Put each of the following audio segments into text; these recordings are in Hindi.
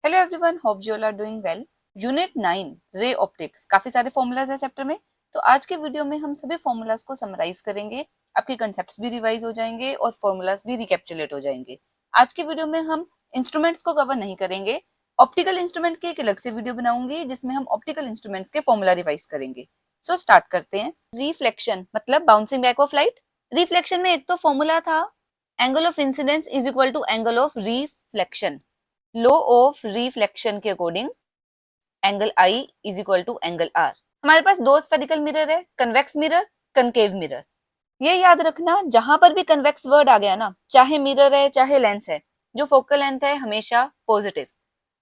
Hello everyone, hope you all are doing well. Unit 9 ray optics, काफी सारे फॉर्मूलाज है चैप्टर में। तो आज के वीडियो में हम सभी फॉर्मूलाज को समराइज करेंगे, आपके कंसेप्ट्स भी रिवाइज हो जाएंगे और फॉर्मूलाज भी रिकैप्चुलेट हो जाएंगे। आज के वीडियो में हम इंस्ट्रूमेंट्स को कवर नहीं करेंगे। ऑप्टिकल इंस्ट्रूमेंट की एक अलग से वीडियो बनाऊंगी जिसमें हम ऑप्टिकल इंस्ट्रूमेंट्स के फॉर्मूला रिवाइज करेंगे। सो स्टार्ट करते हैं। रिफ्लेक्शन मतलब bouncing back of light. Reflection में एक तो फॉर्मूला था, angle of incidence is equal to angle of reflection. Law of reflection के according angle I is equal to angle R. हमारे पास दो स्फेरिकल मिरर है, कन्वेक्स मिरर, कनकेव मिरर। ये याद रखना, जहां पर भी कन्वेक्स वर्ड आ गया ना, चाहे मिरर है चाहे लेंस है, जो फोकल लेंथ है हमेशा पॉजिटिव।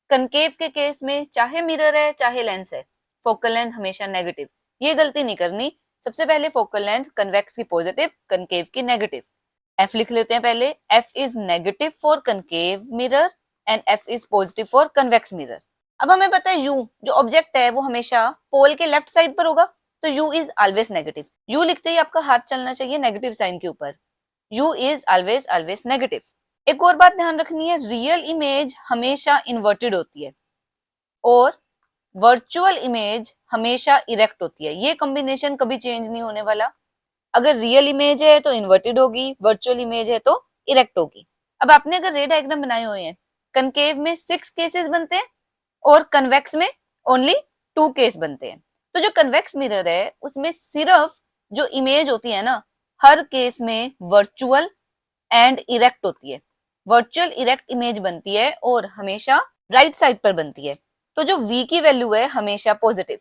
कनकेव के केस में चाहे मिरर है चाहे लेंस है, फोकल लेंथ हमेशा नेगेटिव। ये गलती नहीं करनी, सबसे पहले फोकल लेंथ कन्वेक्स की पॉजिटिव, कनकेव की नेगेटिव। एफ लिख लेते हैं पहले। F is negative for concave mirror and F is positive for convex mirror. अब हमें पता है यू जो ऑब्जेक्ट है वो हमेशा पोल के लेफ्ट साइड पर होगा, तो you is always negative. You लिखते ही आपका हाथ चलना चाहिए नेगेटिव साइन के ऊपर। You is always always negative. एक और बात ध्यान रखनी है, रियल इमेज हमेशा इन्वर्टेड होती है और वर्चुअल इमेज हमेशा इरेक्ट होती है। ये कॉम्बिनेशन कभी चेंज नहीं होने वाला। अगर रियल इमेज है तो इन्वर्टेड होगी, वर्चुअल इमेज है तो इरेक्ट होगी। अब आपने अगर रे डायग्राम बनाए हुए हैं, कनकेव में 6 केसेस बनते हैं और कन्वेक्स में ओनली 2 केस बनते हैं। तो जो कन्वेक्स मिरर है उसमें सिर्फ जो इमेज होती है ना, हर केस में वर्चुअल एंड इरेक्ट होती है। वर्चुअल इरेक्ट इमेज बनती है और हमेशा राइट साइड पर बनती है। तो जो v की वैल्यू है हमेशा पॉजिटिव।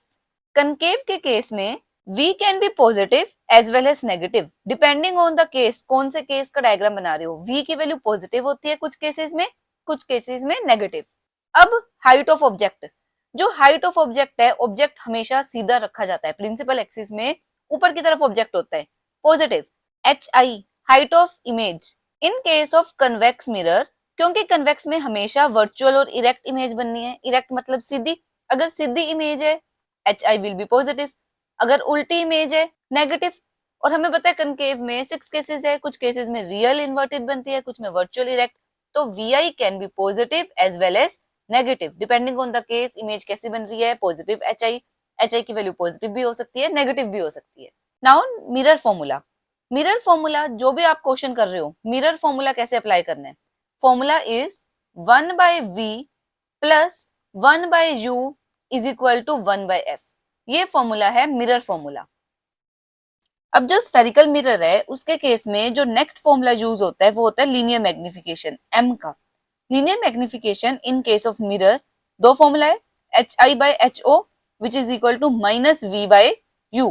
कनकेव के केस में v can be positive as well as negative, depending on the case. कौन से केस का डायग्राम बना रहे हो, v की वैल्यू पॉजिटिव होती है कुछ केसेस में, कुछ केसेस में नेगेटिव। अब हाइट ऑफ ऑब्जेक्ट, जो हाइट ऑफ ऑब्जेक्ट है, ऑब्जेक्ट हमेशा सीधा रखा जाता है, प्रिंसिपल एक्सिस में ऊपर की तरफ ऑब्जेक्ट होता है, positive. H I height of image in case of convex mirror, क्योंकि कन्वेक्स में हमेशा वर्चुअल और इरेक्ट इमेज बननी है। इरेक्ट मतलब सीधी, अगर सीधी इमेज है H I will be positive, अगर उल्टी इमेज है नेगेटिव। और हमें पता है कनकेव में 6 केसेस है, कुछ केसेस में रियल इन्वर्टेड बनती है, कुछ में वर्चुअल इरेक्ट। तो v i can be positive as well as negative, depending on the case. Image कैसी बन रही है, पॉजिटिव एच आई की वैल्यू पॉजिटिव भी हो सकती है, नेगेटिव भी हो सकती है। Now mirror formula. Mirror formula जो भी आप क्वेश्चन कर रहे हो, मिरर फॉर्मूला कैसे अप्लाई करना है। Formula is 1/v plus 1/u is equal to 1/f। ये फॉर्मूला है मिरर फॉर्मूला। अब जो स्फेरिकल मिरर है उसके केस में जो नेक्स्ट फॉर्मूला यूज होता है वो होता है लीनियर मैग्निफिकेशन, m का। Linear magnification in case of mirror, दो फॉर्मूला है, hi/ho which is equal to -v/u।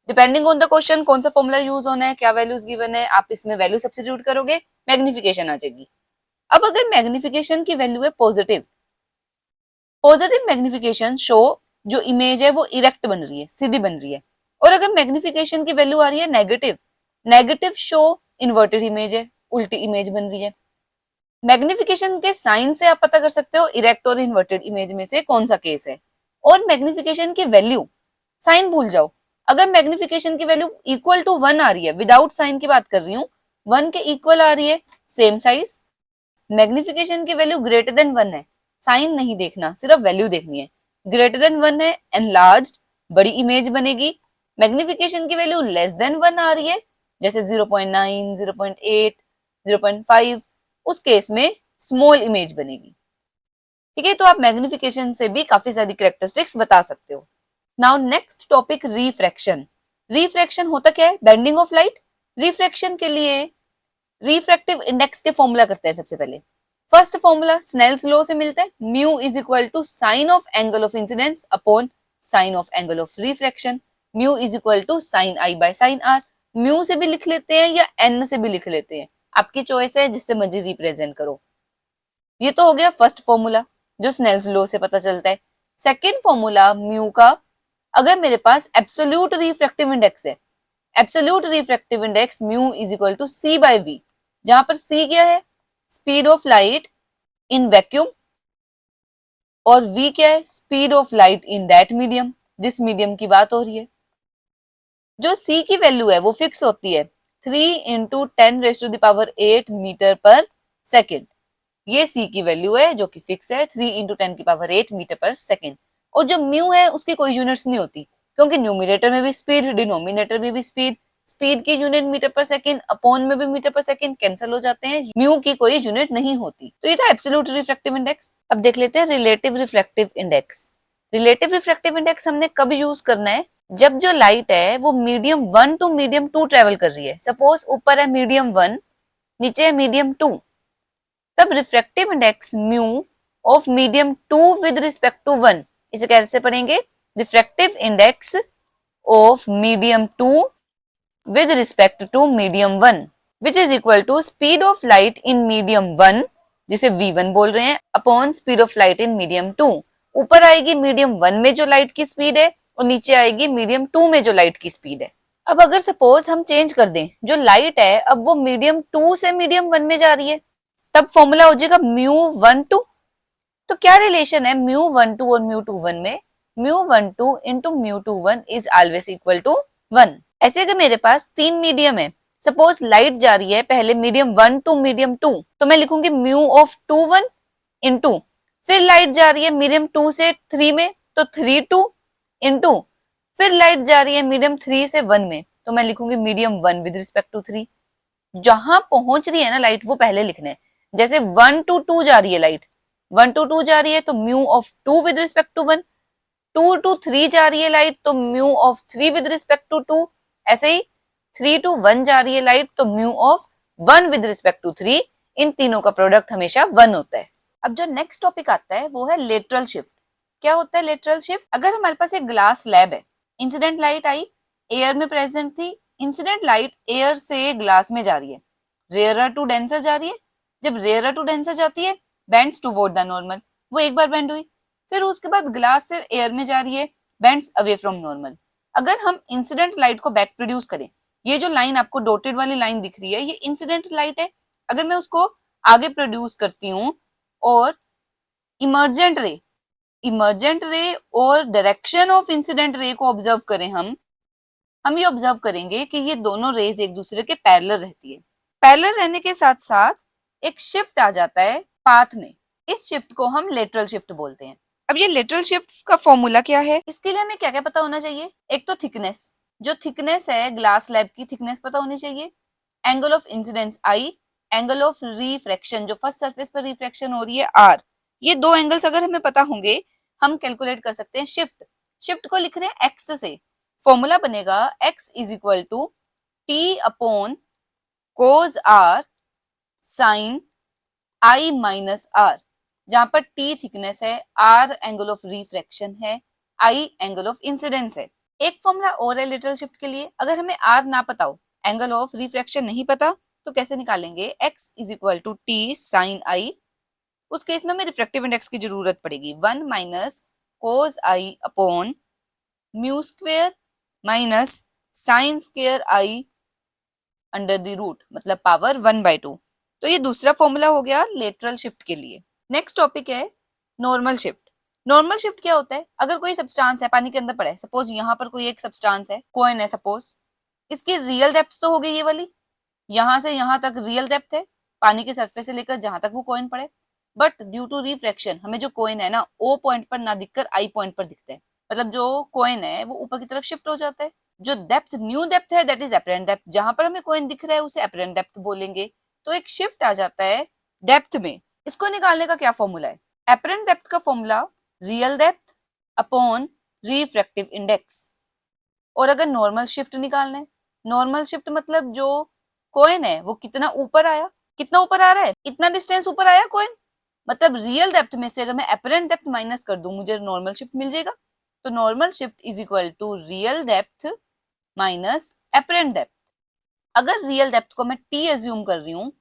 Depending on the question कौन सा फॉर्मूला यूज होना है, क्या वैल्यूज गिवन है, आप इसमें वैल्यू सब्स्टिट्यूट करोगे, मैग्निफिकेशन आ जाएगी। अब अगर मैग्निफिकेशन की वैल्यू है पॉजिटिव, पॉजिटिव मैग्निफिकेशन शो जो इमेज है वो इरेक्ट बन रही है, सीधी बन रही है। और अगर मैग्निफिकेशन की वैल्यू आ रही है negative, negative show inverted image है, उल्टी इमेज बन रही है। मैग्निफिकेशन के साइन से आप पता कर सकते हो इरेक्ट और इन्वर्टेड इमेज में से कौन सा केस है। और मैग्निफिकेशन की वैल्यू, साइन भूल जाओ। अगर मैग्निफिकेशन की वैल्यू इक्वल टू 1 आ रही है, विदाउट साइन की बात कर रही हूँ, 1 के इक्वल आ रही है, सेम साइज। मैग्निफिकेशन की वैल्यू ग्रेटर देन 1 है, साइन नहीं देखना, सिर्फ वैल्यू देखनी है। ग्रेटर देन 1 है, एनलार्ज्ड, बड़ी इमेज बनेगी। मैग्निफिकेशन की वैल्यू लेस देन 1 आ रही है, जैसे 0.9, 0.8, 0.5, उस केस में स्मॉल इमेज बनेगी। ठीक है, तो आप मैग्निफिकेशन से भी काफी सारी कैरेक्टरिस्टिक्स बता सकते हो। Now next topic, refraction. Refraction होता क्या है, बेंडिंग ऑफ लाइट। रिफ्रैक्शन के लिए रिफ्रैक्टिव इंडेक्स के फॉर्मूला करते हैं सबसे पहले। फर्स्ट फॉर्मूला स्नेल्स लॉ से मिलता है, mu is equal to sine of angle of incidence upon sine of angle of refraction. Mu is equal to sine i by sine r. Mu से भी लिख लेते हैं या एन से भी लिख लेते हैं, आपकी चॉइस है, जिससे मर्जी रिप्रेजेंट करो। ये तो हो गया फर्स्ट फॉर्मूला जो स्नेल्स लॉ से पता चलता है। सेकेंड फॉर्मूला म्यू का, अगर मेरे पास एब्सोल्यूट रिफ्रैक्टिव इंडेक्स है, absolute refractive index mu is equal to C bye we, जहां पर सी क्या है, speed of light in vacuum, और v क्या है, speed of light in that medium, जिस मीडियम की बात हो रही है। जो c की वैल्यू है वो फिक्स होती है 3 × 10⁸ मीटर पर सेकेंड। ये सी की वैल्यू है जो कि फिक्स है 3 इंटू 10⁸ मीटर पर सेकेंड। और जो म्यू है उसकी कोई यूनिट्स नहीं होती, क्योंकि न्यूमिनेटर में भी स्पीड, डिनोमिनेटर में भी स्पीड, स्पीड की यूनिट मीटर पर सेकेंड, अपॉन में भी मीटर पर सेकेंड कैंसिल हो जाते हैं, म्यू की कोई यूनिट नहीं होती। तो ये था एब्सोल्यूट रिफ्रैक्टिव इंडेक्स। अब देख लेते हैं relative refractive index. Relative refractive index हमने कब यूज करना है? जब जो लाइट है वो मीडियम 1 टू मीडियम 2 ट्रेवल कर रही है। सपोज ऊपर है मीडियम 1, नीचे है मीडियम 2, तब refractive index mu of medium 2 with respect to 1, इसे कैसे पढ़ेंगे? Refractive index of medium 2 with respect to medium 1 which is equal to speed of light in medium 1, जिसे v1 बोल रहे हैं, upon speed of light in medium 2। ऊपर आएगी मीडियम 1 में जो लाइट की स्पीड है और नीचे आएगी मीडियम 2 में जो लाइट की स्पीड है। अब अगर सपोज हम चेंज कर दें, जो लाइट है अब वो मीडियम 2 से मीडियम 1 में जा रही है, तब फॉर्मूला हो जाएगा म्यू 1 2। तो क्या रिलेशन है म्यू 1 2 और म्यू 2 1 में? Mu 1 2 into mu 2 1 is always equal to 1। ऐसे अगर मेरे पास 3 मीडियम है, सपोज लाइट जा रही है पहले मीडियम 1 टू मीडियम 2, तो मैं लिखूंगी म्यू ऑफ 2 1 इंटू, फिर लाइट जा रही है मीडियम 2 से 3 में तो 3 2 इंटू, फिर लाइट जा रही है मीडियम 3 से 1 में तो मैं लिखूंगी मीडियम 1 विद रिस्पेक्ट टू 3। जहां पहुंच रही है ना लाइट वो पहले लिखना है। जैसे 1 टू 2 जा रही है लाइट, 1 टू 2 जा रही है तो mu of 2 with respect to 1, 2 to 3 जा रही है लाइट तो mu of 3 with respect to 2, ऐसे ही 3 टू 1 जा रही है लाइट तो mu of 1 with respect to 3। इन तीनों का प्रोडक्ट हमेशा 1 होता है। अब जो नेक्स्ट टॉपिक आता है वो है लेटरल शिफ्ट। क्या होता है लेटरल शिफ्ट? अगर हमारे पास एक ग्लास स्लैब है, इंसिडेंट लाइट आई, एयर में प्रेजेंट थी, इंसिडेंट लाइट एयर से ग्लास में जा रही है, रेयरर टू डेंसर जा रही है। जब रेयरर टू डेंसर जाती है, बेंड्स टुवर्ड द नॉर्मल, वो एक बार बेंड हुई, फिर उसके बाद ग्लास से एयर में जा रही है, बेंड्स अवे फ्रॉम नॉर्मल। अगर हम इंसिडेंट लाइट को बैक प्रोड्यूस करें, ये जो लाइन आपको डॉटेड वाली लाइन दिख रही है ये इंसिडेंट लाइट है, अगर मैं उसको आगे प्रोड्यूस करती हूँ और इमर्जेंट रे और डायरेक्शन ऑफ इंसिडेंट रे को ऑब्जर्व करें, हम ये ऑब्जर्व करेंगे कि ये दोनों रेज एक दूसरे के पैरेलल रहती है। पैरेलल रहने के साथ साथ एक शिफ्ट आ जाता है पाथ में, इस शिफ्ट को हम लेटरल शिफ्ट बोलते हैं। अब ये लेटरल शिफ्ट का फॉर्मूला क्या है? इसके लिए हमें क्या क्या पता होना चाहिए? एक तो थिकनेस, जो थिकनेस है ग्लास स्लैब की थिकनेस पता होनी चाहिए, angle of incidence I, angle of refraction जो फर्स्ट सरफेस पर रिफ्रैक्शन हो रही है आर। ये दो एंगल्स अगर हमें पता होंगे हम कैलकुलेट कर सकते हैं शिफ्ट को लिख रहे हैं एक्स से, फॉर्मूला बनेगा x is equal to t upon cos r sine i minus r, जहां पर t थिकनेस है, r एंगल ऑफ रिफ्रैक्शन है, i एंगल ऑफ इंसिडेंस है। एक फॉर्मूला और है लिटरल शिफ्ट के लिए, अगर हमें r ना पता हो, एंगल ऑफ रिफ्रैक्शन नहीं पता, तो कैसे निकालेंगे? x is equal to T sine I. उस केस में हमें रिफ्रैक्टिव इंडेक्स की जरूरत पड़ेगी 1 minus cos i upon mu square minus sine square i under the root, मतलब पावर 1/2। तो ये दूसरा फॉर्मूला हो गया लेटरल शिफ्ट के लिए। नेक्स्ट टॉपिक है नॉर्मल शिफ्ट। नॉर्मल शिफ्ट क्या होता है? अगर कोई सब्सटेंस है पानी के अंदर पड़ा है, सपोज यहाँ पर कोई एक सब्सटेंस है, कॉइन है सपोज, इसकी रियल डेप्थ तो हो गई ये वाली, यहाँ से यहाँ तक रियल डेप्थ है पानी के सरफेस से लेकर जहां तक वो कॉइन पड़े, बट ड्यू टू रिफ्रैक्शन हमें जो कॉइन है ना ओ पॉइंट पर ना दिखकर आई पॉइंट पर दिखता है, मतलब जो कॉइन है वो ऊपर की तरफ शिफ्ट हो जाता है। जो डेप्थ न्यू डेप्थ है दैट इज एपरेंट डेप्थ, जहां पर हमें कॉइन दिख रहा है उसे एपरेंट डेप्थ बोलेंगे। तो एक शिफ्ट आ जाता है डेप्थ में, इसको निकालने का क्या फॉर्मूला है? एपरेंट डेप्थ का formula real depth upon refractive index. और अगर नॉर्मल शिफ्ट निकालना है, नॉर्मल शिफ्ट मतलब जो कॉइन है वो कितना ऊपर आया, कितना ऊपर आ रहा है, इतना डिस्टेंस ऊपर आया कॉइन, मतलब रियल डेप्थ में से अगर मैं एपरेंट डेप्थ माइनस कर दूं मुझे नॉर्मल शिफ्ट मिल जाएगा। तो normal shift is equal to real depth minus apparent depth. अगर रियल डेप्थ को मैं टी एज्यूम कर रही हूँ,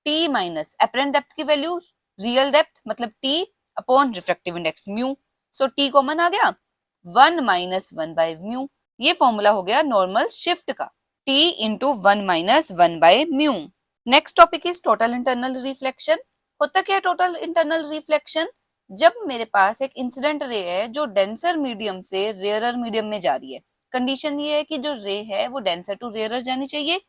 टी माइनस एपरेंट डेप्थ की वैल्यू रियल डेप्थ मतलब T upon refractive index mu, so T common आ गया 1 माइनस 1/म्यू। ये फॉर्मूला हो गया नॉर्मल शिफ्ट का, t इंटू 1 माइनस 1/म्यू। Next topic is total internal reflection. होता क्या है टोटल इंटरनल रिफ्लेक्शन? जब मेरे पास एक इंसिडेंट रे है जो डेंसर मीडियम से रेयरर मीडियम में जा रही है, कंडीशन ये है कि जो रे है वो डेंसर टू रेयरर जानी चाहिए,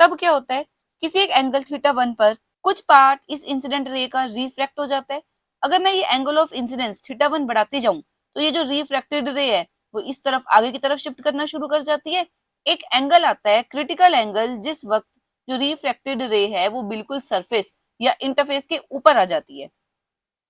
तब क्या होता है किसी एक एंगल थीटा 1 पर कुछ पार्ट इस इंसिडेंट रे का रिफ्रैक्ट हो जाता है। अगर मैं ये एंगल ऑफ इंसिडेंस θ1 बढ़ाती जाऊं तो ये जो रिफ्रैक्टेड रे है वो इस तरफ आगे की तरफ शिफ्ट करना शुरू कर जाती है। एक एंगल आता है क्रिटिकल एंगल, जिस वक्त जो रिफ्रैक्टेड रे है वो बिल्कुल सरफेस या इंटरफेस के ऊपर आ जाती है।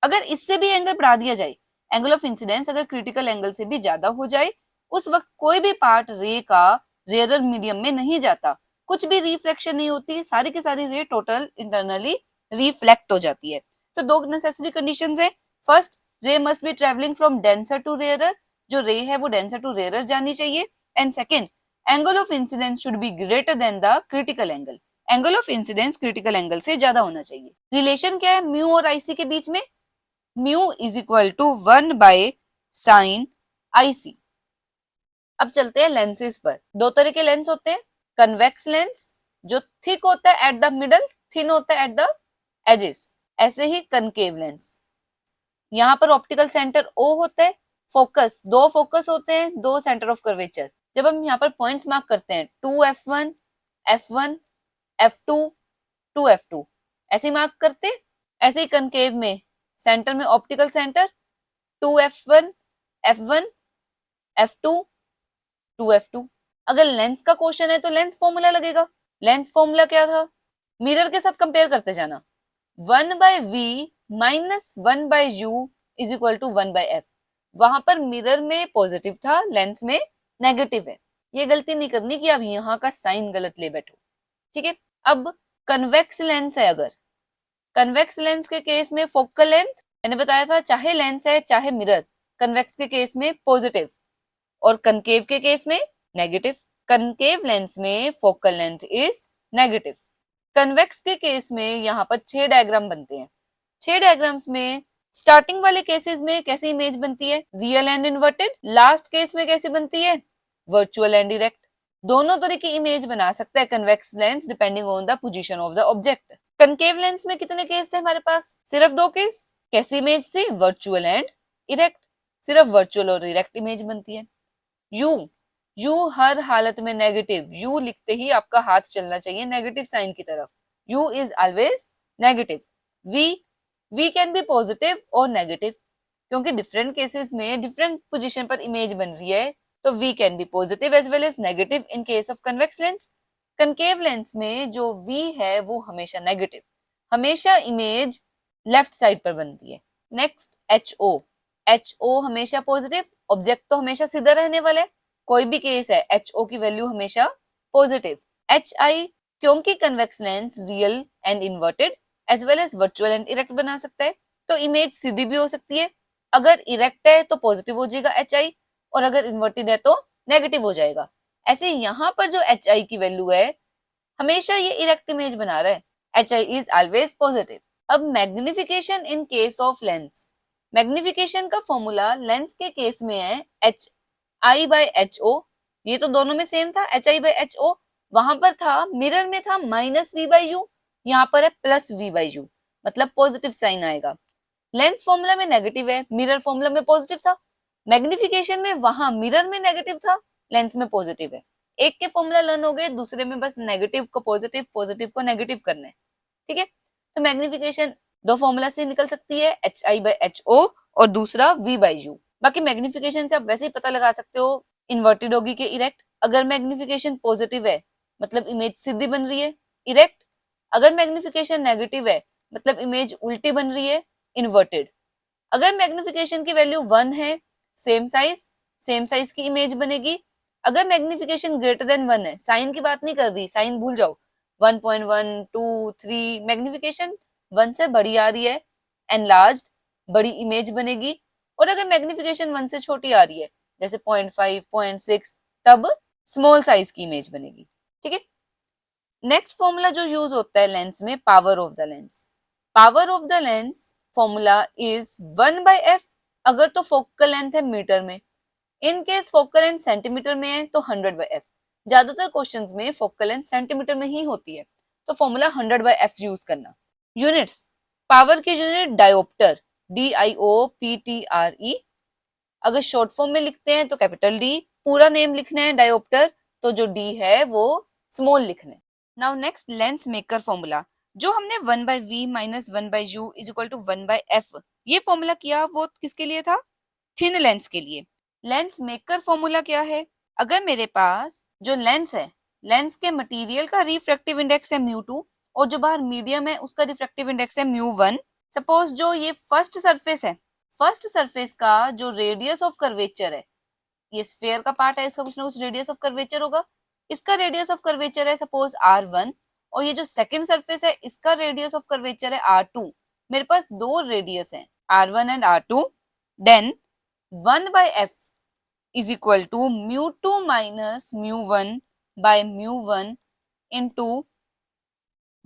अगर इससे भी एंगल बढ़ा दिया जाए, एंगल ऑफ इंसिडेंस अगर क्रिटिकल एंगल से भी ज्यादा हो जाए, उस वक्त कोई भी पार्ट रे का रेयरर मीडियम में नहीं जाता, कुछ भी रिफ्लेक्शन नहीं होती, सारी की सारी रे टोटल इंटरनली रिफ्लेक्ट हो जाती है। तो दो नेसेसरी कंडीशंस है। First, ray must be travelling from denser to rarer, जो रे है वो डेंसर टू रेयरर जानी चाहिए। And second, angle of incidence should be greater than the critical angle, angle of incidence critical angle से ज्यादा होना चाहिए। रिलेशन क्या है म्यू और आईसी के बीच में? Mu is equal to 1 by sine IC. अब चलते हैं लेंसेज पर। दो तरह के लेंस होते हैं, कन्वेक्स लेंस जो थिक होता है एट द मिडल, थिन होता है एट द एजेस, ऐसे ही कनकेव लेंस। यहाँ पर ऑप्टिकल सेंटर O होता है, फोकस, दो फोकस होते हैं, दो सेंटर ऑफ कर्वेचर। जब हम यहाँ पर पॉइंट्स मार्क करते हैं 2f1, f1, f2, 2f2 ऐसे मार्क करते हैं। ऐसे ही कनकेव में सेंटर में optical centre 2f1, f1, f2, 2f2। अगर लेंस का क्वेश्चन है तो लेंस फॉर्मूला लगेगा। लेंस फॉर्मूला क्या था? मिरर के साथ कंपेयर करते जाना, 1/v minus 1/u is equal to 1/f। वहां पर मिरर में पॉजिटिव था, लेंस में नेगेटिव है। ये गलती नहीं करनी कि आप यहाँ का साइन गलत ले बैठो, ठीक है। अब कन्वेक्स लेंस है, अगर कन्वेक्स लेंस के केस में फोकल लेंथ मैंने बताया था चाहे लेंस है चाहे मिरर, कन्वेक्स के केस में पॉजिटिव और कनकेव के केस में नेगेटिव। कनकेव लेंस में focal length is negative. Convex के केस में यहाँ पर 6 डायग्राम बनते हैं। 6 डायग्राम्स में स्टार्टिंग वाले केसेस में कैसी इमेज बनती है? Real and inverted. Last case में कैसी बनती है? Virtual and direct. दोनों तरह की इमेज बना सकता है convex lens depending on the position of the object. Concave lens में कितने केस थे हमारे पास? सिर्फ 2 केस। कैसी इमेज थी? Virtual and erect. सिर्फ वर्चुअल और इरेक्ट इमेज बनती है। यू हर हालत में नेगेटिव, यू लिखते ही आपका हाथ चलना चाहिए नेगेटिव साइन की तरफ। U is always negative. V can be positive और नेगेटिव, क्योंकि डिफरेंट केसेस में डिफरेंट पोजीशन पर इमेज बन रही है, तो v can be positive as well as negative in case of convex lens. Concave lens में जो वी है वो हमेशा नेगेटिव, हमेशा इमेज लेफ्ट साइड पर बनती है। नेक्स्ट HO हमेशा पॉजिटिव, ऑब्जेक्ट तो हमेशा सीधा रहने वाला है, कोई भी केस है HO की वैल्यू हमेशा पॉजिटिव। HI, क्योंकि convex lens real and inverted as well as virtual and erect बना सकता है, तो इमेज सीधी भी हो सकती है। अगर इरेक्ट है तो पॉजिटिव हो जाएगा HI, और अगर इन्वर्टेड है तो नेगेटिव हो जाएगा। ऐसे यहाँ पर जो HI की वैल्यू है हमेशा ये इरेक्ट इमेज बना रहा है, HI इज ऑलवेज पॉजिटिव। अब magnification in case of lens. Magnification का फॉर्मूला लेंस के केस में है HI/HO, ये तो दोनों में सेम था HI/HO। वहां पर था, मिरर में था -V/U, यहाँ पर है +V/U, मतलब पॉजिटिव साइन आएगा। लेंस फॉर्मूला में नेगेटिव है, मिरर फॉर्मूला में पॉजिटिव था। मैग्निफिकेशन में वहां मिरर में नेगेटिव था, लेंस में पॉजिटिव है। एक के फॉर्मूला लर्न हो गए, दूसरे में बस नेगेटिव को पॉजिटिव, पॉजिटिव को नेगेटिव करना है, ठीक है। तो मैग्निफिकेशन दो फॉर्मूला से निकल सकती है, HI/HO और दूसरा V/U। बाकी मैग्निफिकेशन से आप वैसे ही पता लगा सकते हो इन्वर्टेड होगी कि इरेक्ट। अगर मैग्निफिकेशन पॉजिटिव है मतलब इमेज सीधी बन रही है, इरेक्ट। अगर मैग्निफिकेशन नेगेटिव है मतलब इमेज उल्टी बन रही है, इन्वर्टेड। अगर मैग्निफिकेशन की वैल्यू 1 है, सेम साइज की इमेज बनेगी। अगर मैग्निफिकेशन ग्रेटर देन 1 है, साइन की बात नहीं कर रही, साइन भूल जाओ, 1.1, 2, 3, मैग्निफिकेशन 1 से बड़ी आ रही है, एनलार्ज्ड, बड़ी इमेज बनेगी। और अगर मैग्निफिकेशन 1 से छोटी आ रही है, जैसे 0.5, 0.6, तब स्मॉल साइज की इमेज बनेगी, ठीक है। नेक्स्ट फॉर्मूला जो यूज होता है लेंस में, power of the lens. Power of the lens formula is 1/f, अगर तो फोकल लेंथ है मीटर में, in case focal length centimetre में है तो 100/f। ज्यादातर क्वेश्चंस में फोकल लेंथ सेंटीमीटर में ही होती है, तो फॉर्मूला 100/f यूज करना। यूनिट्स, पावर की यूनिट डायोप्टर, DIOPTRE। अगर शॉर्ट फॉर्म में लिखते हैं तो कैपिटल D, पूरा नेम लिखना है डायोप्टर तो जो D है वो स्मॉल लिखना है। Now next lens maker formula. जो हमने 1/v minus 1/u is equal to 1/f ये फॉर्मूला किया वो किसके लिए था? थिन लेंस के लिए। लेंस मेकर फॉर्मूला क्या है? अगर मेरे पास जो लेंस है, लेंस के मटेरियल का रिफ्रैक्टिव इंडेक्स है μ2 और जो बाहर मीडियम है उसका रिफ्रैक्टिव इंडेक्स है μ1। सपोज जो ये फर्स्ट सरफेस है, फर्स्ट सरफेस का जो रेडियस ऑफ कर्वेचर है, ये स्फेयर का पार्ट है, इसका कुछ ना कुछ रेडियस ऑफ कर्वेचर होगा। इसका रेडियस ऑफ कर्वेचर है सपोज r1 और ये जो सेकंड सरफेस है इसका रेडियस ऑफ कर्वेचर है r2। मेरे पास दो रेडियस हैं r1 and r2। Then 1/f is equal to μ2 minus μ1 by μ1 into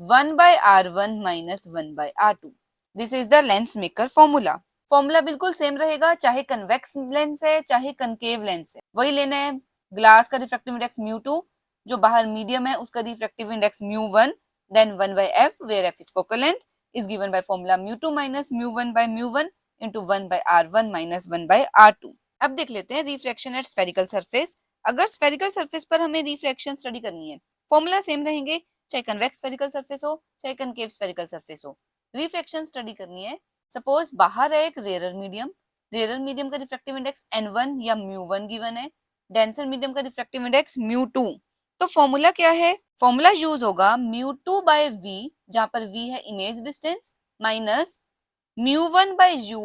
1 by r1 minus 1 by r2। This is the lens maker formula। Formula बिल्कुल सेम रहेगा, चाहे कन्वेक्स लेंस है चाहे कनकेव लेंस है, वही लेना है। ग्लास का रिफ्रैक्टिव इंडेक्स μ2, जो बाहर मीडियम है उसका refractive index μ1, then 1/f where f is focal length is given by formula μ2 minus μ1 by μ1 into 1 by r1 minus 1 by r2। अब देख लेते हैं रिफ्रैक्शन एट स्फेरिकल सरफेस। अगर स्फेरिकल सरफेस पर हमें रिफ्रैक्शन स्टडी करनी है, फॉर्मूला सेम रहेंगे, चाहे कन्वेक्स स्फेरिकल सरफेस हो चाहे कनकेव स्फेरिकल सरफेस हो। रिफ्रैक्शन स्टडी करनी है, सपोज बाहर है एक रेयर मीडियम, रेयर मीडियम का रिफ्रैक्टिव इंडेक्स n1 या μ1 गिवन है, डेंसर मीडियम का रिफ्रैक्टिव इंडेक्स μ2। तो फॉर्मूला क्या है? फॉर्मूला यूज होगा μ2 बाय v, जहां पर v है image distance, minus μ1 by u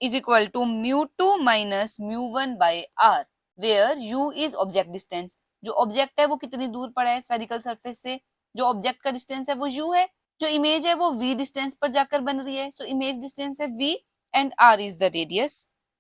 is equal to μ2 minus μ1 by r where u is object distance। जो ऑब्जेक्ट है वो कितनी दूर पड़ा है स्फेरिकल सरफेस से, जो ऑब्जेक्ट का डिस्टेंस है वो u है, जो इमेज है वो v डिस्टेंस पर जाकर बन रही है, सो इमेज डिस्टेंस है v and r is the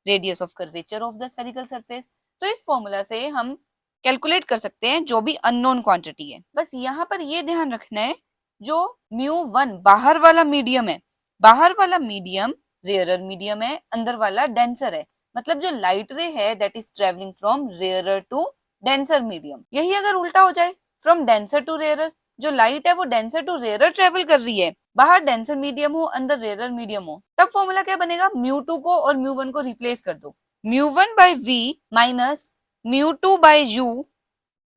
radius of curvature of the spherical surface. तो इस फॉर्मूला से हम कैलकुलेट कर सकते हैं जो भी अननोन क्वांटिटी है। बस यहाँ पर ये ध्यान रखना है, जो μ1 बाहर वाला मीडियम है, बाहर वाला मीडियम रेयरर मीडियम है, अंदर वाला डेंसर है, मतलब जो लाइट रे है that is travelling from rarer to denser medium. यही अगर उल्टा हो जाए, फ्रॉम डेंसर टू रेयरर, जो लाइट है वो डेंसर टू रेयरर ट्रेवल कर रही है, बाहर डेंसर मीडियम हो अंदर रेयरर मीडियम हो, तब फॉर्मूला क्या बनेगा? μ2 को और μ1 को रिप्लेस कर दो, μ1 by v minus μ2 by u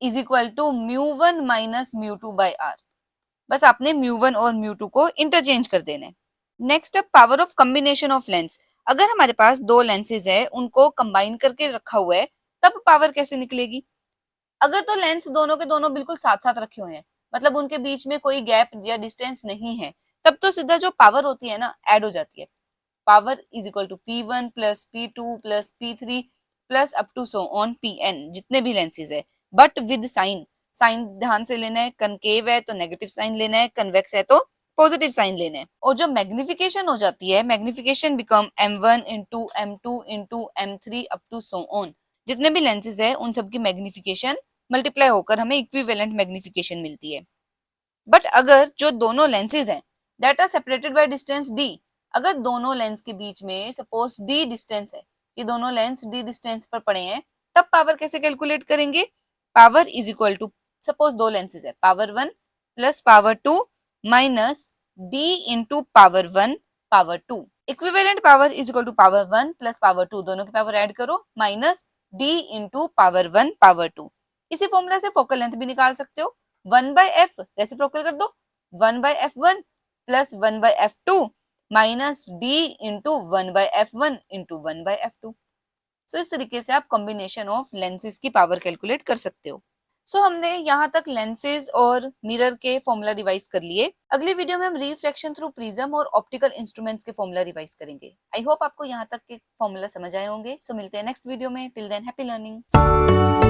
is equal to μ1 minus μ2 by r। बस आपने μ1 और μ2 को इंटरचेंज कर देना है। नेक्स्ट अब power of combination of lens. अगर हमारे पास दो लेंसेज है, उनको कंबाइन करके रखा हुआ है, तब पावर कैसे निकलेगी? अगर तो लेंस दोनों के दोनों बिल्कुल साथ साथ रखे हुए हैं, मतलब उनके बीच में कोई गैप या डिस्टेंस नहीं है, तब तो सीधा जो पावर होती है ना ऐड हो जाती है। Power is equal to P1 plus P2 plus P3 plus up to so on Pn, जितने भी लेंसेज है, बट विद साइन। साइन ध्यान से लेना है, कनकेव है तो नेगेटिव साइन लेना है, कन्वेक्स है तो पॉजिटिव साइन लेना है। और जो मैग्निफिकेशन हो जाती है, magnification become m1 into m2 into m3 up to so on. जितने भी लेंसेज है उन सबकी मैग्निफिकेशन मल्टीप्लाई होकर हमें इक्विवेलेंट मैग्निफिकेशन मिलती है। बट अगर जो दोनों लेंसेज हैं that are separated by distance d, अगर दोनों लेंस के बीच में सपोज d डिस्टेंस है, ये दोनों लेंस d डिस्टेंस पर पड़े हैं, तब पावर कैसे कैलकुलेट करेंगे? Power is equal to, suppose दो लेंसेज है, power 1 plus power 2 minus d into power 1 power 2। Equivalent power is equal to power 1 plus power 2, दोनों की पावर ऐड करो, minus d into power 1 power 2। इसी फॉर्मूला से फोकल लेंथ भी निकाल सकते हो, 1/f रेसिप्रोकल कर दो, 1/f1 plus 1/f2 minus d into 1/f1 into 1/f2। सो इस तरीके से आप कॉम्बिनेशन ऑफ लेंसेज की पावर कैलकुलेट कर सकते हो। सो हमने यहाँ तक लेंसेज और मिरर के फॉर्मूला रिवाइज कर लिए। अगली वीडियो में हम रिफ्रैक्शन थ्रू प्रिज्म और ऑप्टिकल इंस्ट्रूमेंट्स के फॉर्मूला रिवाइज करेंगे। आई होप आपको यहाँ तक के फॉर्मूला समझ आए होंगे। सो मिलते हैं नेक्स्ट वीडियो में। Till than happy learning.